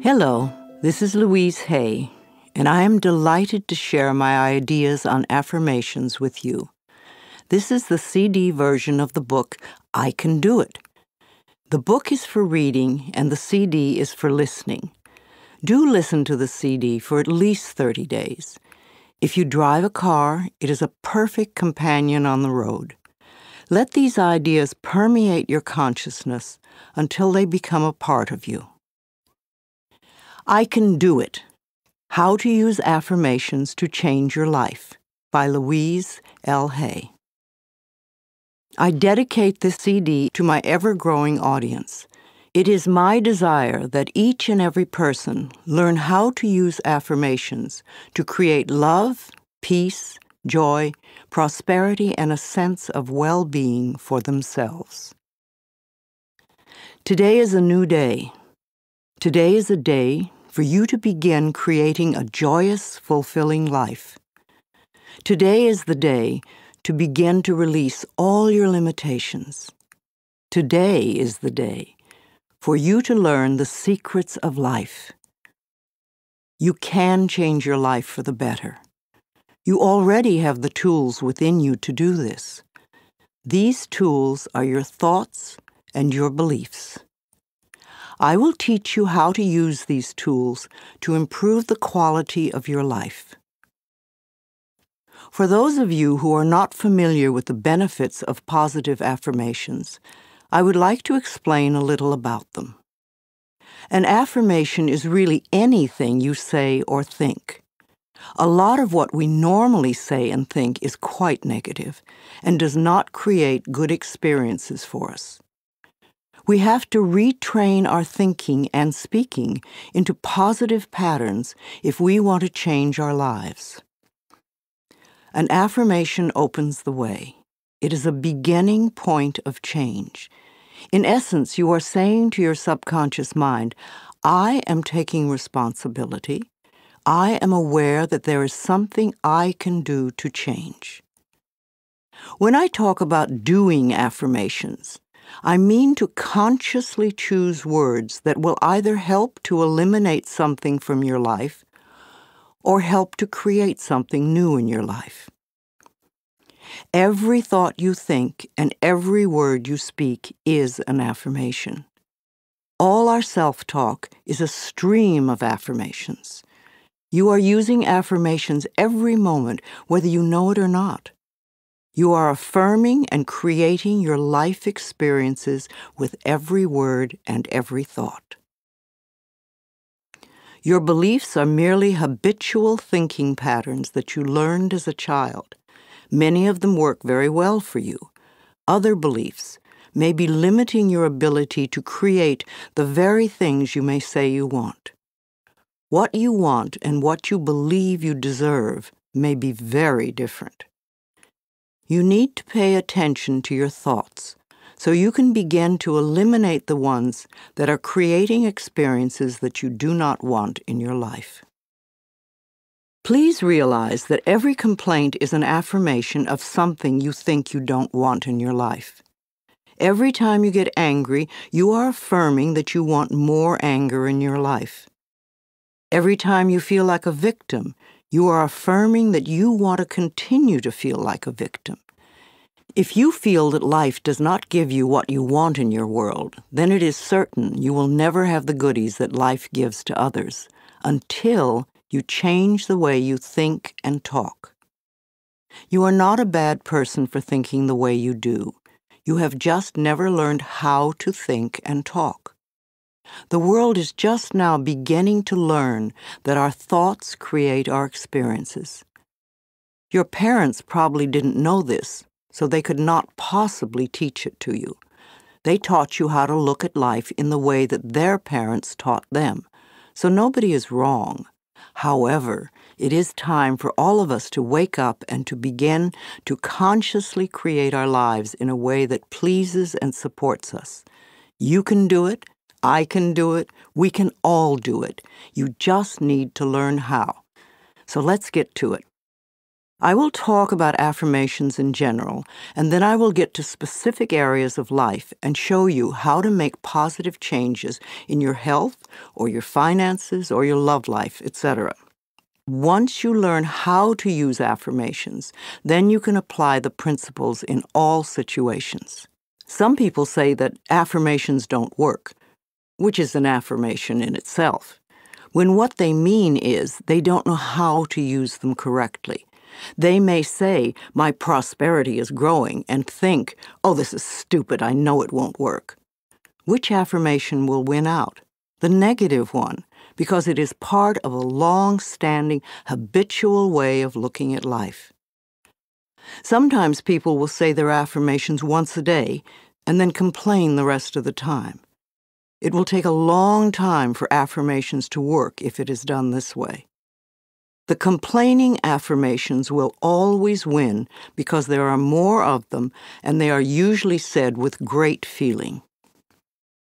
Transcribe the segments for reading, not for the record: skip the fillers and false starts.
Hello, this is Louise Hay, and I am delighted to share my ideas on affirmations with you. This is the CD version of the book, I Can Do It. The book is for reading, and the CD is for listening. Do listen to the CD for at least 30 days. If you drive a car, it is a perfect companion on the road. Let these ideas permeate your consciousness until they become a part of you. I Can Do It. How to Use Affirmations to Change Your Life by Louise L. Hay. I dedicate this CD to my ever-growing audience. It is my desire that each and every person learn how to use affirmations to create love, peace, joy, prosperity, and a sense of well-being for themselves. Today is a new day. Today is a day for you to begin creating a joyous, fulfilling life. Today is the day to begin to release all your limitations. Today is the day for you to learn the secrets of life. You can change your life for the better. You already have the tools within you to do this. These tools are your thoughts and your beliefs. I will teach you how to use these tools to improve the quality of your life. For those of you who are not familiar with the benefits of positive affirmations, I would like to explain a little about them. An affirmation is really anything you say or think. A lot of what we normally say and think is quite negative and does not create good experiences for us. We have to retrain our thinking and speaking into positive patterns if we want to change our lives. An affirmation opens the way. It is a beginning point of change. In essence, you are saying to your subconscious mind, I am taking responsibility. I am aware that there is something I can do to change. When I talk about doing affirmations, I mean to consciously choose words that will either help to eliminate something from your life or help to create something new in your life. Every thought you think and every word you speak is an affirmation. All our self-talk is a stream of affirmations. You are using affirmations every moment, whether you know it or not. You are affirming and creating your life experiences with every word and every thought. Your beliefs are merely habitual thinking patterns that you learned as a child. Many of them work very well for you. Other beliefs may be limiting your ability to create the very things you may say you want. What you want and what you believe you deserve may be very different. You need to pay attention to your thoughts so you can begin to eliminate the ones that are creating experiences that you do not want in your life. Please realize that every complaint is an affirmation of something you think you don't want in your life. Every time you get angry, you are affirming that you want more anger in your life. Every time you feel like a victim, you are affirming that you want to continue to feel like a victim. If you feel that life does not give you what you want in your world, then it is certain you will never have the goodies that life gives to others until you change the way you think and talk. You are not a bad person for thinking the way you do. You have just never learned how to think and talk. The world is just now beginning to learn that our thoughts create our experiences. Your parents probably didn't know this, so they could not possibly teach it to you. They taught you how to look at life in the way that their parents taught them, so nobody is wrong. However, it is time for all of us to wake up and to begin to consciously create our lives in a way that pleases and supports us. You can do it. I can do it. We can all do it. You just need to learn how. So let's get to it. I will talk about affirmations in general, and then I will get to specific areas of life and show you how to make positive changes in your health or your finances or your love life, etc. Once you learn how to use affirmations, then you can apply the principles in all situations. Some people say that affirmations don't work, which is an affirmation in itself, when what they mean is they don't know how to use them correctly. They may say, "My prosperity is growing," and think, "Oh, this is stupid, I know it won't work." Which affirmation will win out? The negative one, because it is part of a long-standing, habitual way of looking at life. Sometimes people will say their affirmations once a day and then complain the rest of the time. It will take a long time for affirmations to work if it is done this way. The complaining affirmations will always win because there are more of them and they are usually said with great feeling.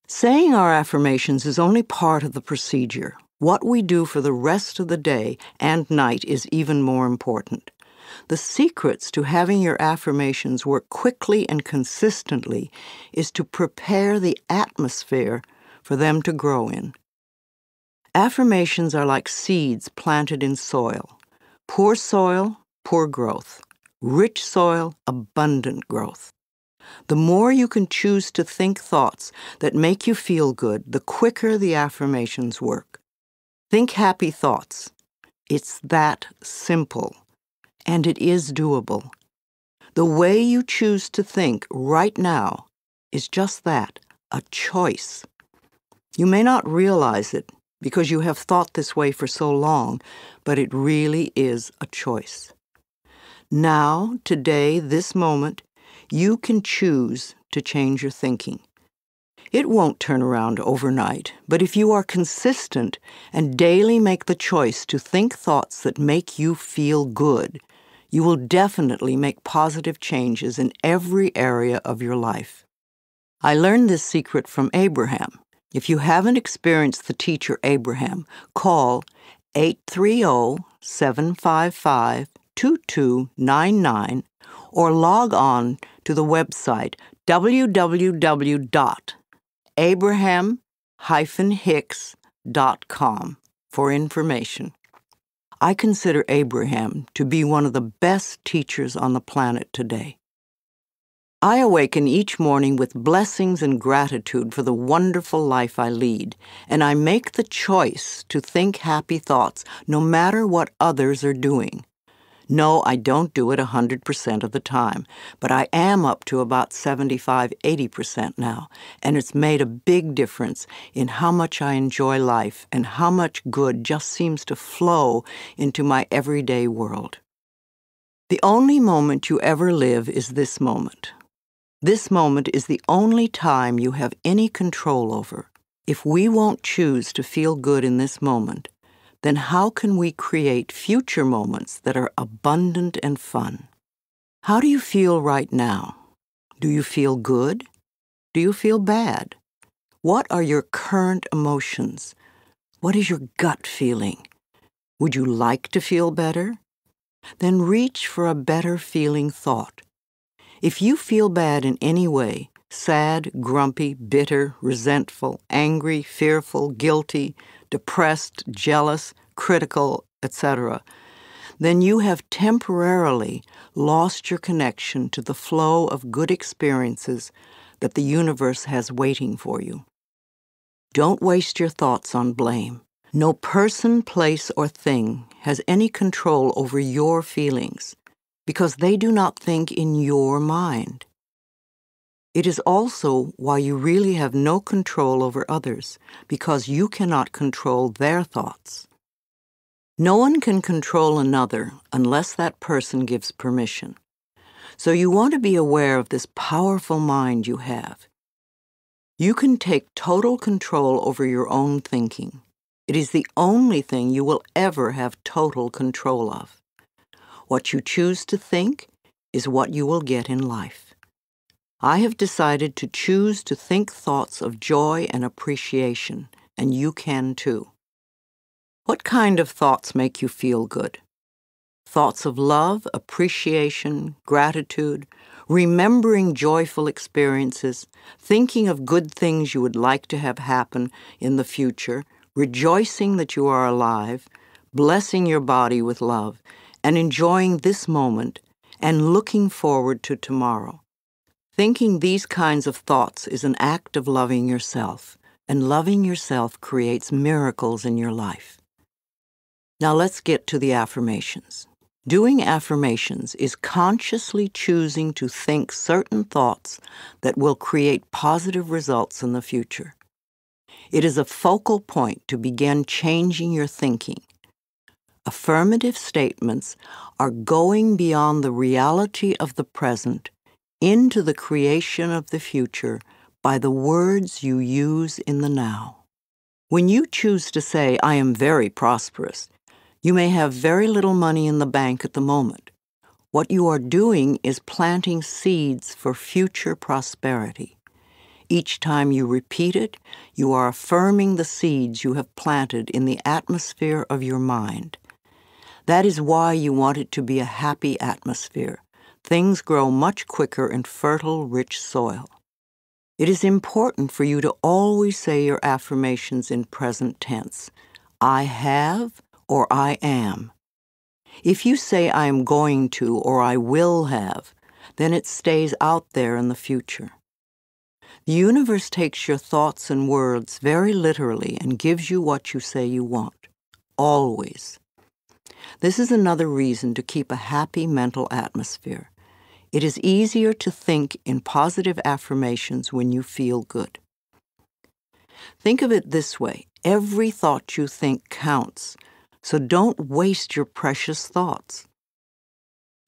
Saying our affirmations is only part of the procedure. What we do for the rest of the day and night is even more important. The secrets to having your affirmations work quickly and consistently is to prepare the atmosphere for them to grow in. Affirmations are like seeds planted in soil. Poor soil, poor growth. Rich soil, abundant growth. The more you can choose to think thoughts that make you feel good, the quicker the affirmations work. Think happy thoughts. It's that simple, and it is doable. The way you choose to think right now is just that, a choice. You may not realize it because you have thought this way for so long, but it really is a choice. Now, today, this moment, you can choose to change your thinking. It won't turn around overnight, but if you are consistent and daily make the choice to think thoughts that make you feel good, you will definitely make positive changes in every area of your life. I learned this secret from Abraham. If you haven't experienced the teacher Abraham, call 830-755-2299 or log on to the website www.abraham-hicks.com for information. I consider Abraham to be one of the best teachers on the planet today. I awaken each morning with blessings and gratitude for the wonderful life I lead, and I make the choice to think happy thoughts no matter what others are doing. No, I don't do it 100% of the time, but I am up to about 75–80% now, and it's made a big difference in how much I enjoy life and how much good just seems to flow into my everyday world. The only moment you ever live is this moment. This moment is the only time you have any control over. If we won't choose to feel good in this moment, then how can we create future moments that are abundant and fun? How do you feel right now? Do you feel good? Do you feel bad? What are your current emotions? What is your gut feeling? Would you like to feel better? Then reach for a better feeling thought. If you feel bad in any way, sad, grumpy, bitter, resentful, angry, fearful, guilty, depressed, jealous, critical, etc., then you have temporarily lost your connection to the flow of good experiences that the universe has waiting for you. Don't waste your thoughts on blame. No person, place, or thing has any control over your feelings, because they do not think in your mind. It is also why you really have no control over others, because you cannot control their thoughts. No one can control another unless that person gives permission. So you want to be aware of this powerful mind you have. You can take total control over your own thinking. It is the only thing you will ever have total control of. What you choose to think is what you will get in life. I have decided to choose to think thoughts of joy and appreciation, and you can too. What kind of thoughts make you feel good? Thoughts of love, appreciation, gratitude, remembering joyful experiences, thinking of good things you would like to have happen in the future, rejoicing that you are alive, blessing your body with love, and enjoying this moment and looking forward to tomorrow. Thinking these kinds of thoughts is an act of loving yourself, and loving yourself creates miracles in your life. Now let's get to the affirmations. Doing affirmations is consciously choosing to think certain thoughts that will create positive results in the future. It is a focal point to begin changing your thinking. Affirmative statements are going beyond the reality of the present into the creation of the future by the words you use in the now. When you choose to say, "I am very prosperous," you may have very little money in the bank at the moment. What you are doing is planting seeds for future prosperity. Each time you repeat it, you are affirming the seeds you have planted in the atmosphere of your mind. That is why you want it to be a happy atmosphere. Things grow much quicker in fertile, rich soil. It is important for you to always say your affirmations in present tense. I have or I am. If you say I am going to or I will have, then it stays out there in the future. The universe takes your thoughts and words very literally and gives you what you say you want. Always. This is another reason to keep a happy mental atmosphere. It is easier to think in positive affirmations when you feel good. Think of it this way. Every thought you think counts, so don't waste your precious thoughts.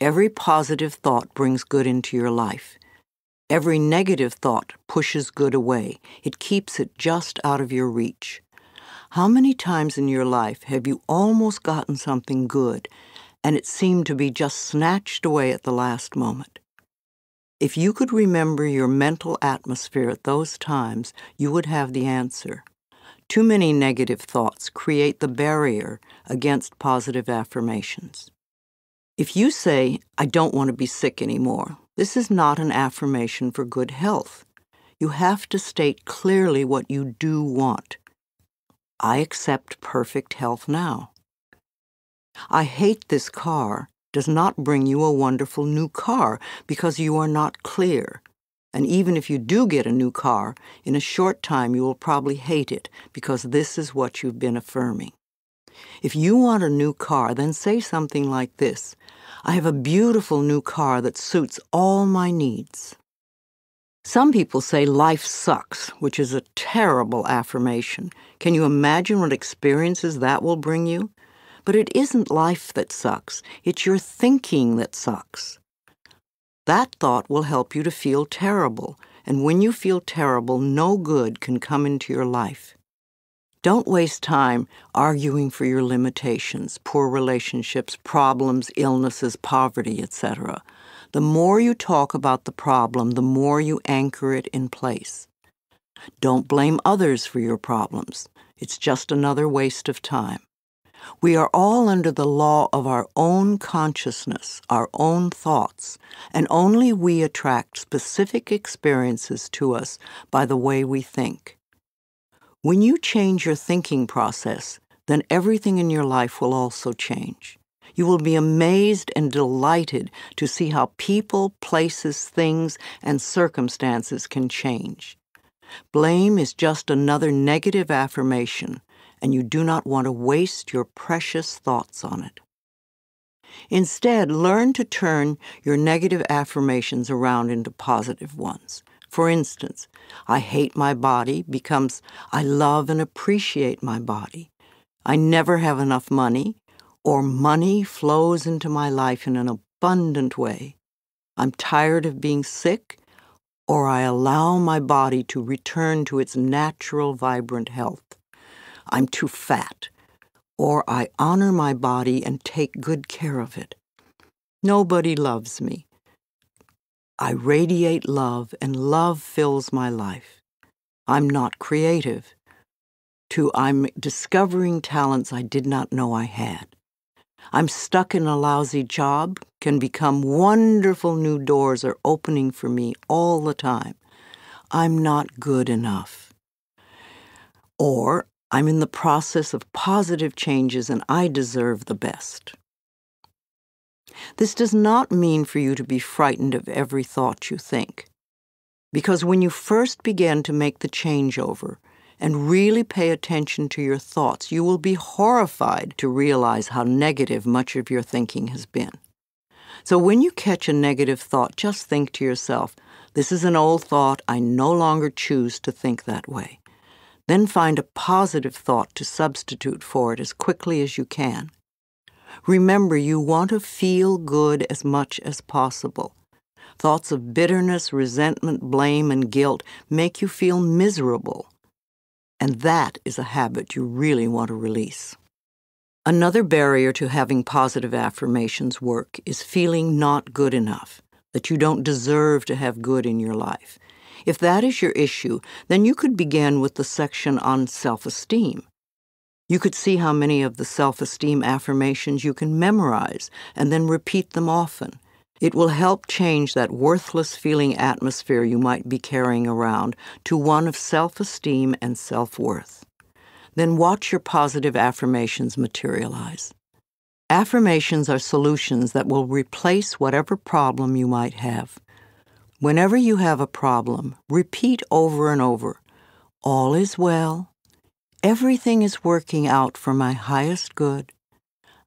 Every positive thought brings good into your life. Every negative thought pushes good away. It keeps it just out of your reach. How many times in your life have you almost gotten something good, and it seemed to be just snatched away at the last moment? If you could remember your mental atmosphere at those times, you would have the answer. Too many negative thoughts create the barrier against positive affirmations. If you say, "I don't want to be sick anymore," this is not an affirmation for good health. You have to state clearly what you do want. I accept perfect health now. I hate this car does not bring you a wonderful new car because you are not clear. And even if you do get a new car, in a short time you will probably hate it because this is what you've been affirming. If you want a new car, then say something like this: "I have a beautiful new car that suits all my needs." Some people say life sucks, which is a terrible affirmation. Can you imagine what experiences that will bring you? But it isn't life that sucks. It's your thinking that sucks. That thought will help you to feel terrible, and when you feel terrible, no good can come into your life. Don't waste time arguing for your limitations, poor relationships, problems, illnesses, poverty, etc. The more you talk about the problem, the more you anchor it in place. Don't blame others for your problems. It's just another waste of time. We are all under the law of our own consciousness, our own thoughts, and only we attract specific experiences to us by the way we think. When you change your thinking process, then everything in your life will also change. You will be amazed and delighted to see how people, places, things, and circumstances can change. Blame is just another negative affirmation, and you do not want to waste your precious thoughts on it. Instead, learn to turn your negative affirmations around into positive ones. For instance, "I hate my body" becomes "I love and appreciate my body." "I never have enough money," or "money flows into my life in an abundant way." "I'm tired of being sick," or "I allow my body to return to its natural, vibrant health." "I'm too fat," or "I honor my body and take good care of it." "Nobody loves me." "I radiate love, and love fills my life." "I'm not creative," to "I'm discovering talents I did not know I had." I'm stuck in a lousy job can become wonderful new doors are opening for me all the time. I'm not good enough. Or I'm in the process of positive changes and I deserve the best. This does not mean for you to be frightened of every thought you think, because when you first begin to make the changeover and really pay attention to your thoughts, you will be horrified to realize how negative much of your thinking has been. So when you catch a negative thought, just think to yourself, this is an old thought, I no longer choose to think that way. Then find a positive thought to substitute for it as quickly as you can. Remember, you want to feel good as much as possible. Thoughts of bitterness, resentment, blame, and guilt make you feel miserable. And that is a habit you really want to release. Another barrier to having positive affirmations work is feeling not good enough, that you don't deserve to have good in your life. If that is your issue, then you could begin with the section on self-esteem. You could see how many of the self-esteem affirmations you can memorize and then repeat them often. It will help change that worthless feeling atmosphere you might be carrying around to one of self-esteem and self-worth. Then watch your positive affirmations materialize. Affirmations are solutions that will replace whatever problem you might have. Whenever you have a problem, repeat over and over, all is well. Everything is working out for my highest good.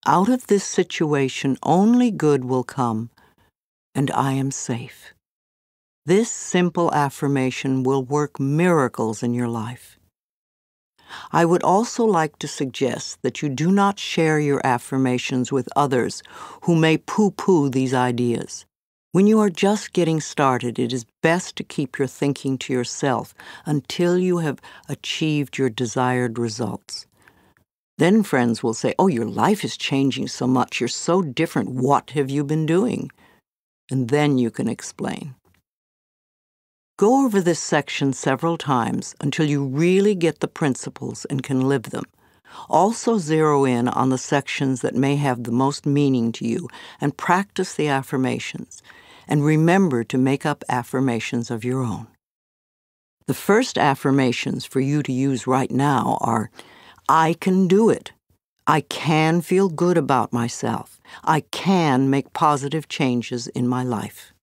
Out of this situation, only good will come, and I am safe. This simple affirmation will work miracles in your life. I would also like to suggest that you do not share your affirmations with others who may poo-poo these ideas. When you are just getting started, it is best to keep your thinking to yourself until you have achieved your desired results. Then friends will say, oh, your life is changing so much, you're so different, what have you been doing? And then you can explain. Go over this section several times until you really get the principles and can live them. Also zero in on the sections that may have the most meaning to you and practice the affirmations. And remember to make up affirmations of your own. The first affirmations for you to use right now are, I can do it. I can feel good about myself. I can make positive changes in my life.